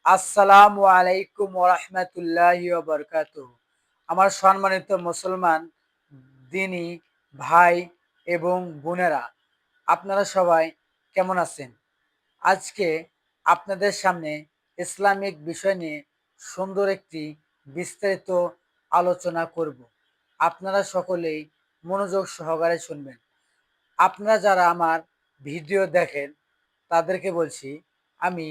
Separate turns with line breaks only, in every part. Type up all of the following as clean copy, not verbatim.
আসসালামু আলাইকুম ওরহমতুল্লাহি ওবরকাতুহ। আমার সম্মানিত মুসলমান দিনী ভাই এবং বোনেরা, আপনারা সবাই কেমন আছেন? আজকে আপনাদের সামনে ইসলামিক বিষয় নিয়ে সুন্দর একটি বিস্তারিত আলোচনা করব। আপনারা সকলেই মনোযোগ সহকারে শুনবেন। আপনারা যারা আমার ভিডিও দেখেন তাদেরকে বলছি, আমি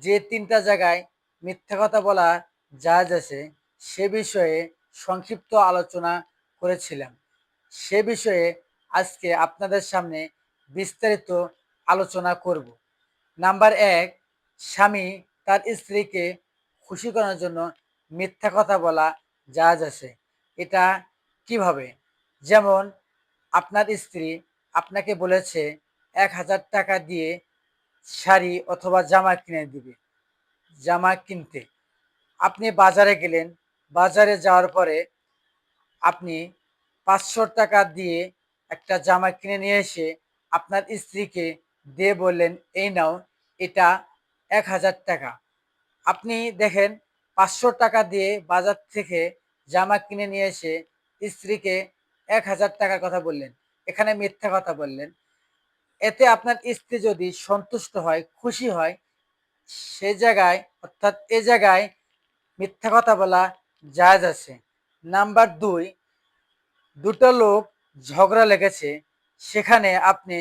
যে ৩টা জায়গায় মিথ্যা কথা বলা জায়েজ আছে সে বিষয়ে সংক্ষিপ্ত আলোচনা করেছিলাম। সে বিষয়ে আজকে আপনাদের সামনে বিস্তারিত আলোচনা করব। নাম্বার ১, স্বামী তার স্ত্রীকে খুশি করার জন্য মিথ্যা কথা বলা জায়েজ আছে। এটা কিভাবে? যেমন আপনার স্ত্রী আপনাকে বলেছে ১,০০০ টাকা দিয়ে শাড়ি অথবা জামা কিনে দিবে। জামা কিনতে আপনি বাজারে গেলেন, বাজারে যাওয়ার পরে আপনি ৫০০ টাকা দিয়ে একটা জামা কিনে নিয়ে এসে আপনার স্ত্রীকে দিয়ে বললেন, এই নাও, এটা ১,০০০ টাকা। আপনি দেখেন ৫০০ টাকা দিয়ে বাজার থেকে জামা কিনে নিয়ে এসে স্ত্রীকে ১,০০০ টাকার কথা বললেন, এখানে মিথ্যা কথা বললেন। এতে আপনার স্ত্রী যদি সন্তুষ্ট হয়, খুশি হয়, সে জায়গায় অর্থাৎ এ জায়গায় মিথ্যা কথা বলা জায়েজ আছে। নাম্বার ২, দুটো লোক ঝগড়া লেগেছে, সেখানে আপনি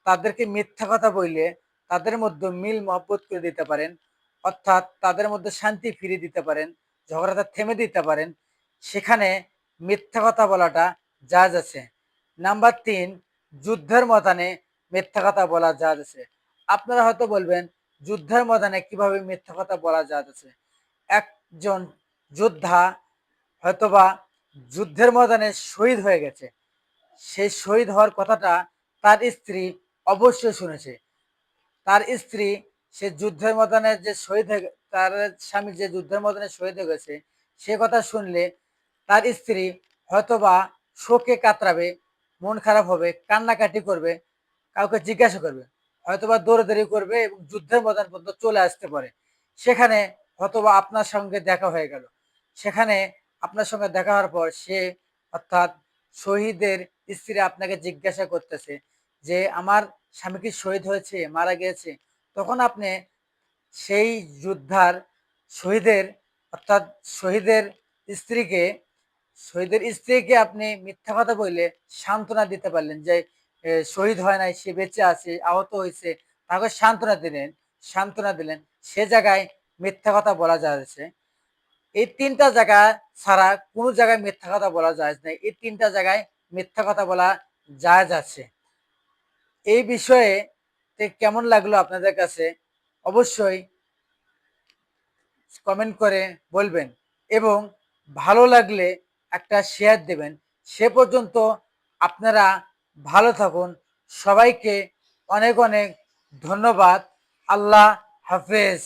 তাদেরকে মিথ্যা কথা বললে তাদের মধ্যে মিল মহব্বত করে দিতে পারেন, অর্থাৎ তাদের মধ্যে শান্তি ফিরিয়ে দিতে পারেন, ঝগড়াটা থেমে দিতে পারেন, সেখানে মিথ্যা কথা বলাটা জায়েজ আছে। নাম্বার ৩, যুদ্ধের ময়দানে মিথ্যা কথা বলা জায়েজ আছে। আপনারা হয়তো বলবেন, যুদ্ধের ময়দানে কিভাবে মিথ্যা কথা বলা জায়েজ আছে? একজন যোদ্ধা হয়তোবা যুদ্ধের ময়দানে শহীদ হয়ে গেছে, সেই শহীদ হওয়ার কথাটা তার স্ত্রী অবশ্যই শুনেছে। তার স্ত্রী সে যুদ্ধের ময়দানে যে শহীদ হয়ে তার স্বামী যে যুদ্ধের ময়দানে শহীদ হয়ে গেছে, সে কথা শুনলে তার স্ত্রী হয়তোবা শোকে কাতরাবে, মন খারাপ হবে, কান্নাকাটি করবে, কাউকে জিজ্ঞাসা করবে, হয়তোবা দৌড়াদৌড়ি করবে এবং যুদ্ধের ময়দান পর্যন্ত চলে আসতে পারে। সেখানে হয়তোবা আপনার সঙ্গে দেখা হয়ে গেল। সেখানে আপনার সঙ্গে দেখা হওয়ার পর সে অর্থাৎ শহীদের স্ত্রী আপনাকে জিজ্ঞাসা করতেছে যে, আমার স্বামী কি শহীদ হয়েছে, মারা গিয়েছে? তখন আপনি সেই যোদ্ধার শহীদের অর্থাৎ শহীদের স্ত্রীকে শহীদের স্ত্রীকে আপনি মিথ্যা কথা বলে সান্ত্বনা দিতে পারলেন যে শহীদ হয় নাই, সে বেঁচে আছে, আহত হয়েছে, তাকে সান্ত্বনা দিলেন। সে জায়গায় মিথ্যা কথা বলা যাচ্ছে। এই ৩টা জায়গা ছাড়া কোনো জায়গায় মিথ্যা কথা বলা জায়েজ নাই। এই ৩টা জায়গায় মিথ্যা কথা বলা জায়েজ আছে। এই বিষয়ে কেমন লাগলো আপনাদের কাছে? অবশ্যই কমেন্ট করে বলবেন এবং ভালো লাগলে একটা শেয়ার দেবেন। সে পর্যন্ত আপনারা ভালো থাকুন। সবাইকে অনেক অনেক ধন্যবাদ। আল্লাহ হাফেজ।